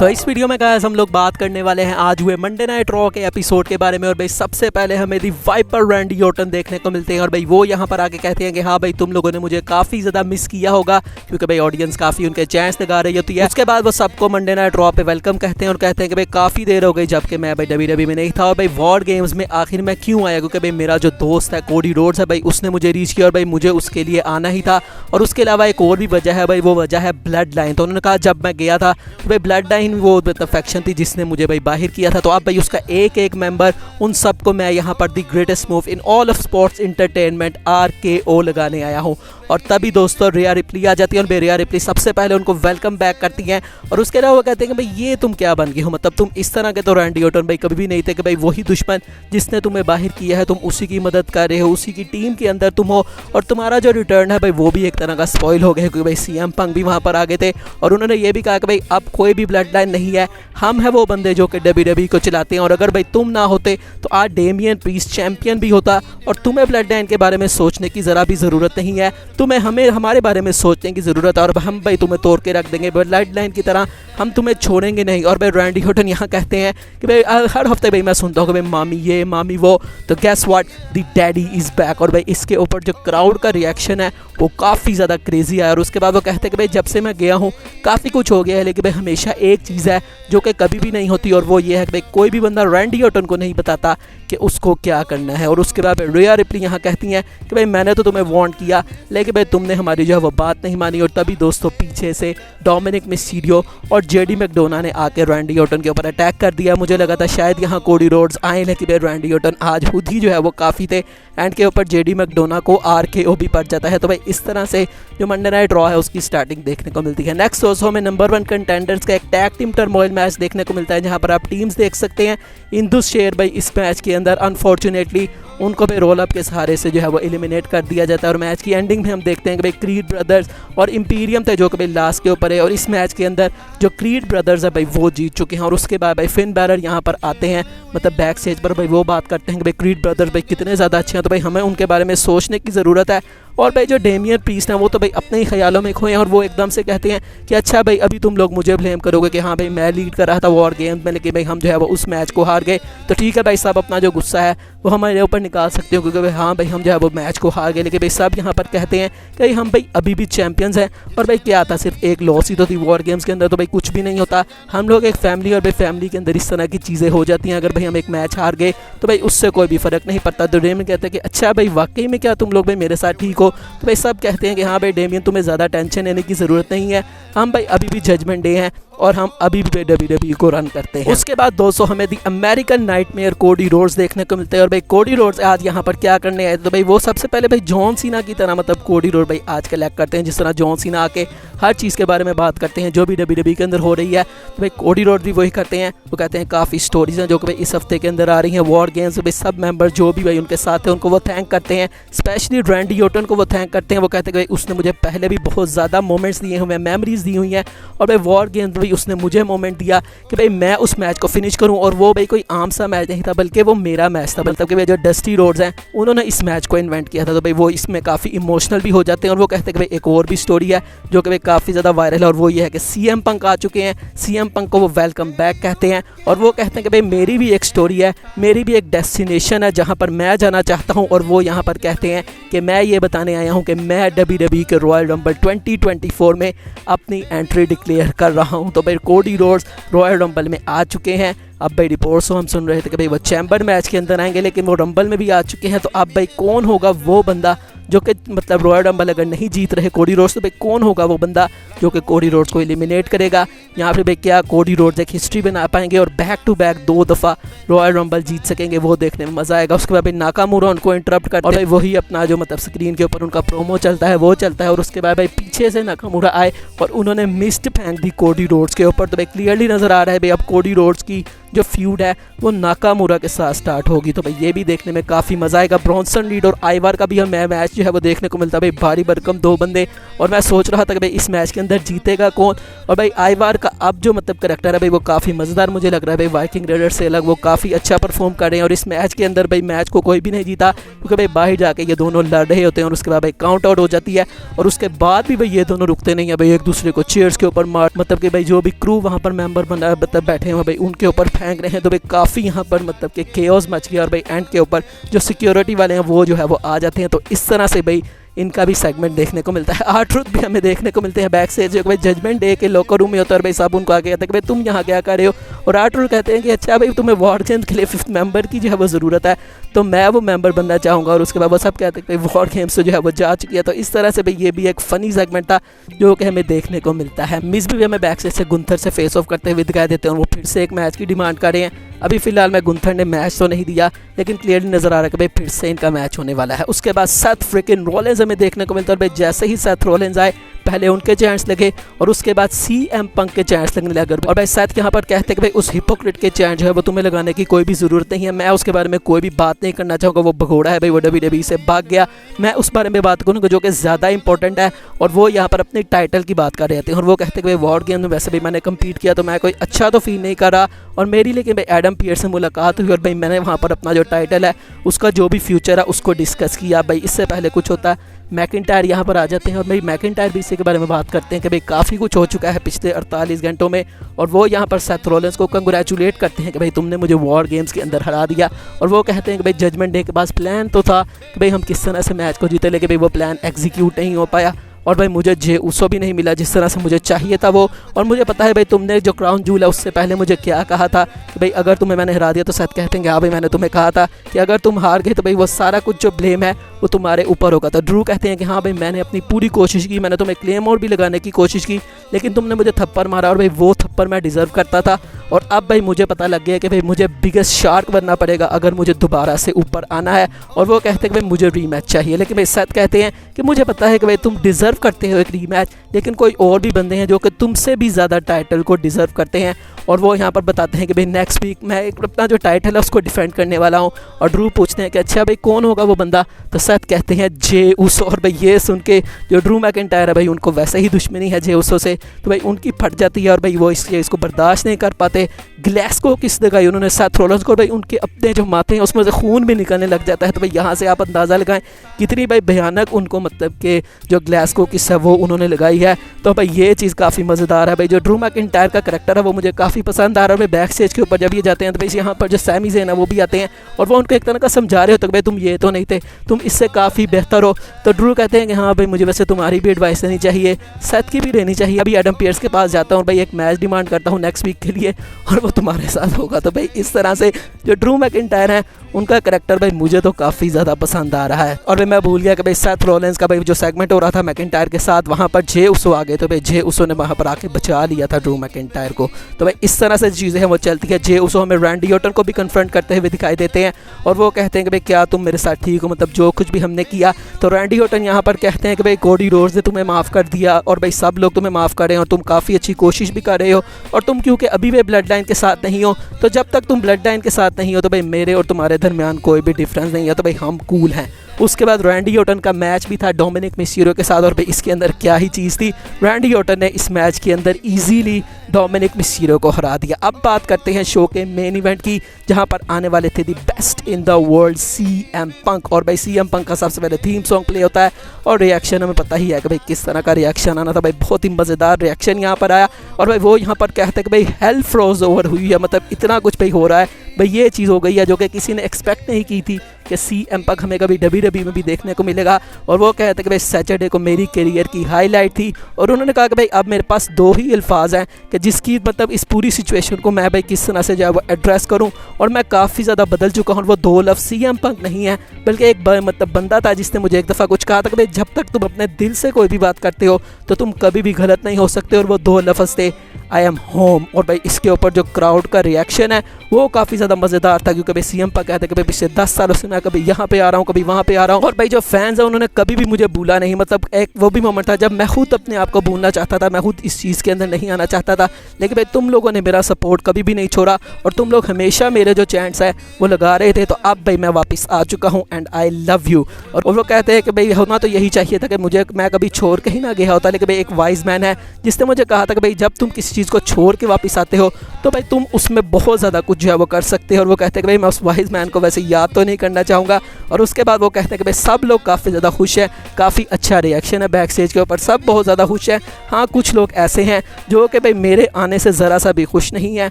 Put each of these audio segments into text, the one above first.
तो इस वीडियो में गाइस हम लोग बात करने वाले हैं आज हुए मंडे नाइट रॉ के एपिसोड के बारे में। और भाई सबसे पहले हमें दी वाइपर रैंडी ऑर्टन देखने को मिलते हैं और भाई वो यहाँ पर आके कहते हैं कि हाँ भाई तुम लोगों ने मुझे काफ़ी ज़्यादा मिस किया होगा, क्योंकि भाई ऑडियंस काफ़ी उनके चैंस लगा रही होती है। उसके बाद वो सबको मंडे नाइट रॉ पे वेलकम कहते हैं और कहते हैं कि भाई काफ़ी देर हो गई जबकि मैं भाई WWE में नहीं था और भाई वॉर गेम्स में आखिर में क्यों आया, क्योंकि भाई मेरा जो दोस्त है कोडी रोड्स है भाई उसने मुझे रीच किया और भाई मुझे उसके लिए आना ही था। और उसके अलावा एक और भी वजह है भाई, वो वजह है ब्लड लाइन। तो उन्होंने कहा जब मैं गया था तो भाई ब्लड लाइन वो फैक्शन थी जिसने मुझे भाई बाहर किया था, तो अब भाई उसका एक एक मेंबर उन सबको मैं यहाँ पर the greatest move in all of sports entertainment RKO लगाने आया हूँ। और तभी दोस्तों रिया रिप्ली आ जाती है और रिया रिप्ली सबसे पहले उनको वेलकम बैक करती हैं और उसके अलावा वो कहते हैं कि भाई ये तुम क्या बन गए हो, मतलब तुम इस तरह के तो रैंडी ऑर्टन भाई कभी भी नहीं थे कि भाई वही दुश्मन जिसने तुम्हें बाहर किया है तुम उसी की मदद कर रहे हो, उसी की टीम के अंदर तुम हो। और तुम्हारा जो रिटर्न है भाई वो भी एक तरह का स्पॉइल हो गया, क्योंकि भाई CM पंक भी वहाँ पर आ गए थे और उन्होंने ये भी कहा कि भाई अब कोई भी ब्लड लाइन नहीं है, हम है वो बंदे जो कि WWE को चलाते हैं। और अगर भाई तुम ना होते तो आज डेमियन प्रीस्ट चैंपियन भी होता और तुम्हें ब्लड लाइन के बारे में सोचने की ज़रा भी ज़रूरत नहीं है, तुम्हें हमें हमारे बारे में सोचने की ज़रूरत है और हम भाई तुम्हें तोड़ के रख देंगे ब्लड लाइन की तरह, हम तुम्हें छोड़ेंगे नहीं। और भाई रैंडी ऑर्टन यहाँ कहते हैं कि भाई हर हफ्ते भाई मैं सुनता हूँ कि भाई मामी ये मामी वो, तो gas what the daddy is back. और भाई इसके ऊपर जो क्राउड का रिएक्शन है वो काफ़ी ज़्यादा क्रेजी है। और उसके बाद वो कहते हैं कि भाई जब से मैं गया हूँ काफ़ी कुछ हो गया है, लेकिन भाई हमेशा एक चीज़ है जो कि कभी भी नहीं होती और वो ये है कि भाई कोई भी बंदा रैंडी ऑर्टन को नहीं बताता कि उसको क्या करना है। और उसके बाद रिया रिप्ली यहाँ कहती हैं कि भाई मैंने तो तुम्हें वार्न किया लेकिन भाई तुमने हमारी जो है वो बात नहीं मानी। और तभी दोस्तों पीछे से डोमिनिक मिस्टीरियो और JD मैकडोना ने आके रैंडी ऑर्टन के ऊपर अटैक कर दिया। मुझे लगा था शायद यहाँ कोडी रोड्स आए, लेकिन भाई रैंडी ऑर्टन आज खुद ही जो है वो काफ़ी थे एंड के ऊपर JD मैकडोना को RKO भी पड़ जाता है। तो भाई इस तरह से जो मंडे नाइट रॉ है उसकी स्टार्टिंग देखने को मिलती है। नेक्स्ट दोस्तों हमें नंबर 1 कंटेंडर्स का एक टैग टीम टर्मोइल मैच देखने को मिलता है, जहाँ पर आप टीम्स देख सकते हैं। इंदुस शेयर भाई इस मैच के अंदर अनफॉर्चुनेटली उनको भी रोल अप के सहारे से जो है वो एलिमिनेट कर दिया जाता है। और मैच की एंडिंग में हम देखते हैं कि भाई क्रीड ब्रदर्स और इंपीरियम थे जो कि भाई लास्ट के ऊपर है। और इस मैच के अंदर जो क्रीड ब्रदर्स है भाई वो जीत चुके हैं। और उसके बाद भाई फिन बैलर यहाँ पर आते हैं, मतलब बैक स्टेज पर भाई वो बात करते हैं कि भाई क्रीड ब्रदर्स भाई कितने ज़्यादा अच्छे हैं, तो भाई हमें उनके बारे में सोचने की ज़रूरत है। और भाई जो डेमियन प्रीस्ट हैं वो तो भाई अपने ही ख्यालों में खोए हैं और वो एकदम से कहते हैं कि अच्छा भाई अभी तुम लोग मुझे ब्लेम करोगे कि हाँ भाई मैं लीड कर रहा था वॉर गेम्स में, लेकिन भाई हम जो है वो उस मैच को हार गए, तो ठीक है भाई सब अपना जो गुस्सा है वो हमारे ऊपर निकाल सकते हो, क्योंकि भाई हाँ भाई हम जो है वो मैच को हार गए। लेकिन भाई सब यहाँ पर कहते हैं कि हम भाई अभी भी चैंपियंस हैं और भाई क्या था सिर्फ एक लॉस ही तो थी वॉर गेम्स के अंदर, तो भाई कुछ भी नहीं होता, हम लोग एक फैमिली और भाई फैमिली के अंदर इस तरह की चीज़ें हो जाती हैं। अगर भाई हम एक मैच हार गए तो भाई उससे कोई भी फ़र्क नहीं पड़ता। तो डेमियन कहते हैं कि अच्छा भाई वाकई में क्या तुम लोग भाई मेरे साथ ठीक हो, तो भाई सब कहते हैं कि हाँ भाई डेमियन तुम्हें ज़्यादा टेंशन लेने की ज़रूरत नहीं है, हम भाई अभी भी जजमेंट डे हैं और हम अभी भी WWE को रन करते हैं। उसके बाद दोस्तों हमें दी अमेरिकन नाइटमेयर कोडी रोड्स देखने को मिलते हैं। और भाई कोडी रोड्स आज यहाँ पर क्या करने आए, तो भाई वो सबसे पहले भाई जॉन सीना की तरह मतलब कोडी रोड भाई आज कलेक्ट करते हैं, जिस तरह जॉन सीना आके हर चीज़ के बारे में बात करते हैं जो भी WWE के अंदर हो रही है, तो भाई कोडी रोड भी वही करते हैं। वो कहते हैं काफ़ी स्टोरीज हैं जो कि भाई इस हफ्ते के अंदर आ रही हैं वॉर गेम्स, भाई सब मेंबर जो भी भाई उनके साथ हैं उनको वो थैंक करते हैं, स्पेशली रैंडी ऑर्टन को वो थैंक करते हैं। वो कहते हैं कि भाई उसने मुझे पहले भी बहुत ज़्यादा मोमेंट्स दिए हुए हैं, मेमोरीज दी हुई हैं, और भाई वॉर गेम्स भाई उसने मुझे मोमेंट दिया कि भाई मैं उस मैच को फिनिश करूं। और वो भाई कोई आम सा मैच नहीं था बल्कि वो मेरा मैच था, मतलब कि भाई जो डस्टी रोड्स हैं उन्होंने इस मैच को इन्वेंट किया था, तो भाई वो इसमें काफ़ी इमोशनल भी हो जाते हैं। और वो कहते हैं कि भाई एक और भी स्टोरी है जो कि भाई काफ़ी ज़्यादा वायरल है और वो ये है कि CM पंक आ चुके हैं, CM पंक को वो वेलकम बैक कहते हैं। और वो कहते हैं कि भाई मेरी भी एक स्टोरी है, मेरी भी एक डेस्टिनेशन है जहाँ पर मैं जाना चाहता हूँ। और वो यहाँ पर कहते हैं कि मैं ये बताने आया हूँ कि मैं WWE के रॉयल रंबल 2024 में अपनी एंट्री डिक्लेयर कर रहा हूँ। तो भाई कोडी रोड्स रॉयल रंबल में आ चुके हैं। अब भाई रिपोर्ट्स हम सुन रहे थे कि भाई वो चैम्बर मैच के अंदर आएंगे, लेकिन वो रंबल में भी आ चुके हैं। तो अब भाई कौन होगा वो बंदा जो कि मतलब रॉयल रंबल अगर नहीं जीत रहे कोडी रोड्स, तो भाई कौन होगा वो बंदा जो कि कोडी रोड्स को एलिमिनेट करेगा। यहाँ पे भाई क्या कोडी रोड्स एक हिस्ट्री बना पाएंगे और बैक टू बैक 2 दफ़ा रॉयल रंबल जीत सकेंगे, वो देखने में मज़ा आएगा। उसके बाद भाई नाकामुरा उनको इंटरप्ट करते हैं और भाई वही अपना जो मतलब स्क्रीन के ऊपर उनका प्रोमो चलता है वो चलता है। और उसके बाद भाई पीछे से नाकामुरा आए और उन्होंने मिस्ट फेंक दी कोडी रोड्स के ऊपर, तो भाई क्लियरली नज़र आ रहा है भाई अब कोडी रोड्स की जो फ्यूड है वो नाकामुरा के साथ स्टार्ट होगी। तो भाई ये भी देखने में काफ़ी मज़ा आएगा। ब्रॉन्सन रीड और आइवार का भी हमें मैच जो है वो देखने को मिलता है भाई भारी भरकम 2 बंदे। और मैं सोच रहा था कि भाई इस मैच के अंदर जीतेगा कौन। और भाई आइवार का अब जो मतलब करैक्टर है भाई वो काफ़ी मज़ेदार मुझे लग रहा है भाई, वाइकिंग रेडर से अलग वो काफ़ी अच्छा परफॉर्म कर रहे हैं। और इस मैच के अंदर भाई मैच को कोई भी नहीं जीता, क्योंकि भाई बाहर जाके ये दोनों लड़ रहे होते हैं और उसके बाद भाई काउंट आउट हो जाती है। और उसके बाद भी भाई ये दोनों रुकते नहीं है भाई, एक दूसरे को चेयर्स के ऊपर मार, मतलब कि भाई जो भी क्रू वहाँ पर मेंबर बना मतलब बैठे हैं भाई उनके ऊपर फेंक रहे हैं। तो भाई काफ़ी यहाँ पर मतलब कि केओस मच गया। और भाई एंड के ऊपर जो सिक्योरिटी वाले हैं वो जो है वो आ जाते हैं। तो इस तरह से भाई इनका भी सेगमेंट देखने को मिलता है। R-Truth भी हमें देखने को मिलते हैं बैक से, जो भाई जजमेंट डे के लॉकर रूम में होता है और भाई सब उनको आके कहते हैं कि भाई तुम यहाँ क्या कर रहे हो। और R-Truth कहते हैं कि अच्छा भाई तुम्हें वॉर गेम्स के लिए 5th मेंबर की जो है वो ज़रूरत है, तो मैं वो मेंबर बनना चाहूँगा। और उसके बाद वो सब कहते हैं कि भाई वॉर गेम्स से जो है वो जा चुकी है। तो इस तरह से भाई ये भी एक फ़नी सेगमेंट था जो कि हमें देखने को मिलता है। मिस भी हमें बैक से गुंथर से फेस ऑफ करते हुए दिखाई देते हैं और वो फिर से एक मैच की डिमांड कर रहे हैं। अभी फिलहाल में गुंथर ने मैच तो नहीं दिया, लेकिन क्लियरली नजर आ रहा है कि भाई फिर से इनका मैच होने वाला है। उसके बाद सेथ फ्रिकिन रॉलिंस हमें देखने को मिलता है। भाई जैसे ही सेथ रॉलिंस आए पहले उनके चैंट्स लगे और उसके बाद CM पंक के चैंट्स लगने लगे। और भाई सेथ यहाँ पर कहते हैं कि भाई उस हिपोक्रेट के चैंट जो है वो तुम्हें लगाने की कोई भी ज़रूरत नहीं है, मैं उसके बारे में कोई भी बात नहीं करना चाहूँगा। वो भगोड़ा है भाई, वो WWE से भाग गया, मैं उस बारे में बात करूँगा जो कि ज़्यादा इंपॉर्टेंट है। और वो यहाँ पर अपने टाइटल की बात कर रहे थे और वो कहते हैं कि भाई वॉर गेम में वैसे भी मैंने कम्पीट किया तो मैं कोई अच्छा तो फील नहीं कर रहा। और मेरी लेकिन भाई एडम पियर्स से मुलाकात हुई और भाई मैंने वहाँ पर अपना जो टाइटल है उसका जो भी फ्यूचर है उसको डिस्कस किया। भाई इससे पहले कुछ होता है, मैकिंटायर यहाँ पर आ जाते हैं और भाई मैकिंटायर भी इसी के बारे में बात करते हैं कि भाई काफ़ी कुछ हो चुका है पिछले 48 घंटों में। और वो यहाँ पर सेथ रॉलिंस को कंग्रेचुलेट करते हैं कि भाई तुमने मुझे वॉर गेम्स के अंदर हरा दिया। और वो कहते हैं कि भाई जजमेंट डे के पास प्लान तो था कि भाई हम किस तरह से मैच को जीते, लेकिन भाई वो प्लान एग्जीक्यूट नहीं हो पाया। और भाई मुझे जे उसो भी नहीं मिला जिस तरह से मुझे चाहिए था वो। और मुझे पता है भाई तुमने जो क्राउन जूल है उससे पहले मुझे क्या कहा था कि भाई अगर तुम्हें मैंने हरा दिया, तो सेथ कहते हैं हाँ भाई मैंने तुम्हें कहा था कि अगर तुम हार गए तो भाई वो सारा कुछ जो ब्लेम है वो तुम्हारे ऊपर होगा। तो ड्रू कहते हैं कि हाँ भाई मैंने अपनी पूरी कोशिश की, मैंने तुम्हें क्लेम और भी लगाने की कोशिश की, लेकिन तुमने मुझे थप्पड़ मारा और भाई वो थप्पड़ मैं डिज़र्व करता था। और अब भाई मुझे पता लग गया कि भाई मुझे बिगेस्ट शार्क बनना पड़ेगा अगर मुझे दोबारा से ऊपर आना है। और वो कहते हैं कि भाई मुझे रीमैच चाहिए, लेकिन भाई सेथ कहते हैं कि मुझे पता है कि भाई तुम डिज़र्व करते हो एक रीमैच, लेकिन कोई और भी बंदे हैं जो कि तुमसे भी ज़्यादा टाइटल को डिज़र्व करते हैं। और वो यहाँ पर बताते हैं कि भाई नेक्स्ट वीक मैं अपना जो टाइटल है उसको डिफेंड करने वाला हूँ। और ड्रू पूछते हैं कि अच्छा भाई कौन होगा वो बंदा, तो सेथ कहते हैं जे उसो। और भाई ये सुन के जो ड्रू मैकिंटायर है भाई उनको वैसे ही दुश्मनी है जे उसो से, तो भाई उनकी फट जाती है और भाई वो इसको बर्दाश्त नहीं कर पाते। ग्लैस्को किस लगाई उन्होंने सेथ रॉलिंस को, भाई उनके अपने जो माथे हैं उसमें से खून भी निकलने लग जाता है। तो भाई यहाँ से आप अंदाज़ा लगाएं कितनी भाई भयानक उनको मतलब कि जो ग्लैस्को किस है वो उन्होंने लगाई है। तो भाई ये चीज़ काफ़ी मज़ेदार है। भाई जो ड्रू मैकिंटायर का करैक्टर है वो मुझे काफ़ी पसंद आ रहा है। भाई बैक स्टेज के ऊपर जब ये जाते हैं तो भाई यहाँ पर जो सैमी ज़ेन है वो भी आते हैं और वो उनको एक तरह का समझा रहे होते हैं कि भाई तुम ये तो नहीं थे, तुम इससे काफ़ी बेहतर हो। तो ड्रू कहते हैं कि हाँ भाई मुझे वैसे तुम्हारी भी एडवाइस लेनी चाहिए, सेथ की भी लेनी चाहिए। अभी एडम पियर्स के पास जाता हूँ और भाई एक मैच डिमांड करता हूँ नेक्स्ट वीक के लिए और वो तुम्हारे साथ होगा। तो भाई इस तरह से जो ड्रू मैकिंटायर हैं उनका करैक्टर भाई मुझे तो काफ़ी ज़्यादा पसंद आ रहा है। और भाई मैं भूल गया कि भाई सेथ रॉलिंस का भाई जो सेगमेंट हो रहा था मैकिंटायर के साथ, वहाँ पर जे उसो आ गए। तो भाई जे उसो ने वहाँ पर आके बचा लिया था ड्रू मैकिंटायर को। तो भाई इस तरह से चीज़ें हैं वो चलती है। जे उसो हमें रैंडी ऑर्टन को भी कन्फ्रंट करते हुए दिखाई देते हैं और वो कहते हैं कि भाई क्या तुम मेरे साथ ठीक हो, मतलब जो कुछ भी हमने किया। तो रैंडी ऑर्टन यहाँ पर कहते हैं कि भाई कोडी रोड्स ने तुम्हें माफ़ कर दिया और भाई सब लोग तुम्हें माफ़ कर रहे हैं और तुम काफ़ी अच्छी कोशिश भी कर रहे हो। और तुम क्योंकि अभी भी ब्लड लाइन के साथ नहीं हो, तो जब तक तुम ब्लड लाइन के साथ नहीं हो तो भाई मेरे और तुम्हारे दरमियान कोई भी डिफरेंस नहीं है, तो भाई हम कूल हैं। उसके बाद रैंडी ऑर्टन का मैच भी था डोमिनिक मिस्टीरियो के साथ और भाई इसके अंदर क्या ही चीज़ थी, रैंडी ऑर्टन ने इस मैच के अंदर इजीली डोमिनिक मिस्टीरियो को हरा दिया। अब बात करते हैं शो के मेन इवेंट की, जहां पर आने वाले थे the best in the world CM पंक। और भाई CM पंक का सबसे पहले थीम सॉन्ग प्ले होता है और रिएक्शन हमें पता ही है कि भाई किस तरह का रिएक्शन आना था। भाई बहुत ही मज़ेदार रिएक्शन यहाँ पर आया और भाई वो यहाँ पर कहते हैं कि भाई हेल फ्रोज ओवर हुई है, मतलब इतना कुछ भाई हो रहा है। भाई ये चीज़ हो गई है जो कि किसी ने एक्सपेक्ट नहीं की थी कि CM पंक हमें कभी WWE में भी देखने को मिलेगा। और वो कहते हैं कि भाई सैटरडे को मेरी करियर की हाईलाइट थी और उन्होंने कहा कि भाई अब मेरे पास 2 ही अल्फाज हैं कि जिसकी मतलब इस पूरी सिचुएशन को मैं भाई किस तरह से जो है वो एड्रेस करूं। और मैं काफ़ी ज़्यादा बदल चुका हूं। वो 2 लफ्ज़ CM पंक नहीं है बल्कि एक मतलब बंदा था जिसने मुझे एक दफ़ा कुछ कहा था कि भाई जब तक तुम अपने दिल से कोई भी बात करते हो तो तुम कभी भी गलत नहीं हो सकते। और वो 2 लफ्ज़ थे आई एम होम। और भाई इसके ऊपर जो क्राउड का रिएक्शन है वो काफ़ी ज़्यादा मज़ेदार था, क्योंकि भाई सीएम पंक कहते हैं कि भाई पिछले 10 सालों से मैं कभी यहाँ पे आ रहा हूँ, कभी वहाँ पे आ रहा हूँ। और भाई जो फैंस हैं उन्होंने कभी भी मुझे भूला नहीं। मतलब एक वो भी मोमेंट था जब मैं खुद अपने आप को भूलना चाहता था, मैं खुद इस चीज़ के अंदर नहीं आना चाहता था, लेकिन भाई तुम लोगों ने मेरा सपोर्ट कभी भी नहीं छोड़ा और तुम लोग हमेशा मेरे जो चैंट्स है वो लगा रहे थे। तो अब भाई मैं वापस आ चुका हूँ एंड आई लव यू। और वो कहते हैं कि भाई होना तो यही चाहिए था कि मैं कभी छोड़ के ही ना गया होता, लेकिन भाई एक वाइज मैन है जिसने मुझे कहा था कि भाई जब तुम किसी चीज़ को छोड़ के वापस आते हो तो भाई तुम उसमें बहुत ज़्यादा कुछ जो है वो कर सकते हो। और वो कहते हैं कि भाई मैं उस वाइज मैन को वैसे याद तो नहीं करना चाहूँगा। और उसके बाद वो कहते हैं कि भाई सब लोग काफ़ी ज़्यादा खुश है, काफ़ी अच्छा रिएक्शन है बैक स्टेज के ऊपर, सब बहुत ज़्यादा खुश है। हाँ कुछ लोग ऐसे हैं जो कि भाई मेरे आने से ज़रा सा भी खुश नहीं है।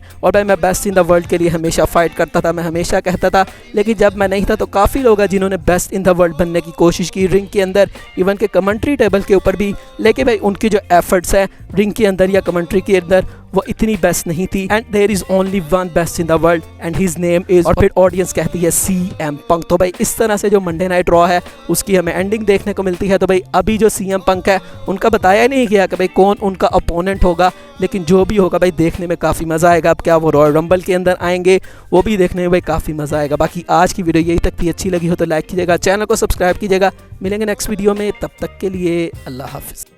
और भाई मैं बेस्ट इन द वर्ल्ड के लिए हमेशा फ़ाइट करता था, मैं हमेशा कहता था, लेकिन जब मैं नहीं था तो काफ़ी लोग हैं जिन्होंने बेस्ट इन द वर्ल्ड बनने की कोशिश की रिंग के अंदर, इवन के कमेंट्री टेबल के ऊपर भी, लेकिन भाई उनकी जो एफर्ट्स है रिंग के अंदर या कमेंट्री के अंदर वो इतनी बेस्ट नहीं थी। And there is only one best in the world and his name is, और फिर ऑडियंस कहती है सीएम पंक। तो भाई इस तरह से जो मंडे नाइट रॉ है उसकी हमें एंडिंग देखने को मिलती है। तो भाई अभी जो सीएम पंक है उनका बताया नहीं गया कि भाई कौन उनका अपोनेंट होगा, लेकिन जो भी होगा भाई देखने में काफ़ी मज़ा आएगा। अब क्या वो रॉयल रंबल के अंदर आएंगे वो भी देखने में भाई काफ़ी मज़ा आएगा। बाकी आज की वीडियो यही तक थी, अच्छी लगी हो तो लाइक कीजिएगा, चैनल को सब्सक्राइब कीजिएगा। मिलेंगे नेक्स्ट वीडियो में, तब तक के लिए अल्लाह हाफिज़।